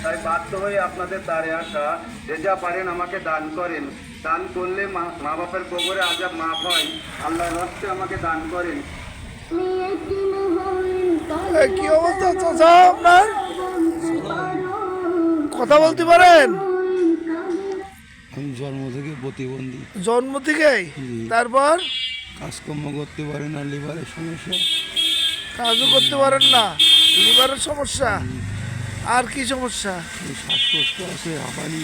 তাই বাধ্য হয়ে আপনাদের দ্বারে আসা। যে যা পারেন আমাকে দান করেন। দান করলে মা বাপের কবরে আজাব মাফ হয়। আল্লাহর হস্তে আমাকে দান করেন। কি অবস্থা চাচা আপনার? কথা বলতে পারেন? আমি জন্ম থেকে প্রতিবন্ধী। জন্ম থেকেই? তারপর কাজকর্ম করতে পারি না, লিভারের সমস্যা। কাজও করতে পারেন না, লিভারের সমস্যা। আর কি সমস্যা? শ্বাসকষ্ট আছে, হাঁপানি।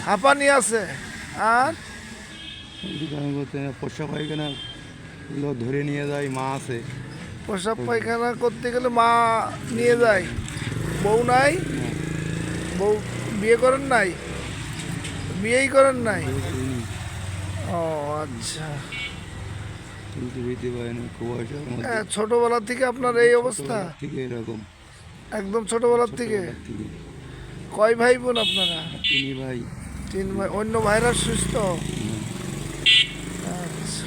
হাঁপানি আছে। আর করতে পোষা পায়খানা ধরে নিয়ে যায়, মা আছে। প্রসাব পায়খানা করতে গেলে মা নিয়ে যায়। বউ নাই? বউ বিয়ে করেন নাই? বিয়েই করেন নাই? ও আচ্ছা। বুঝতে পারি না, কুয়াশার মধ্যে। ছোটবেলা থেকে আপনার এই অবস্থা? ঠিক এরকম একদম ছোটবেলার থেকে? থেকে। কয় ভাই বোন আপনারা? 3 ভাই। 3 ভাই। অন্য ভাইরা সুস্থ? আচ্ছা।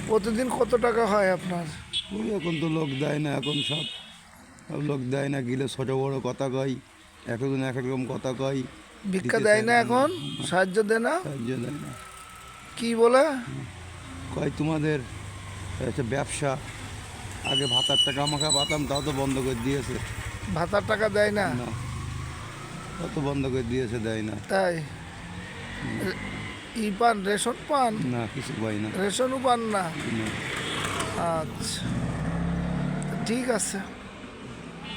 প্রতিদিন কত টাকা হয় আপনার? ওই এখন তো লোক দেয় না, এখন সব লোক দেয় না, গেলে ছোট বড় কথা কয়, একজন এক রকম কথা কয়। ভিক্ষা দেয় না এখন? সাহায্য দেয় না? সাহায্য দেয় না, কি বলে? কয় তোমাদের একটা ব্যবসা, আগে ভাতার টাকা আমাকে পাতাম, তাও তো বন্ধ করে দিয়েছে। ভাতার টাকা দেয় না? না, তাও তো বন্ধ করে দিয়েছে, দেয় না। তাই? ই পান, রেশন পান? না, কিছু পাই না। রেশনও পান না? না। আচ্ছা, ঠিক আছে।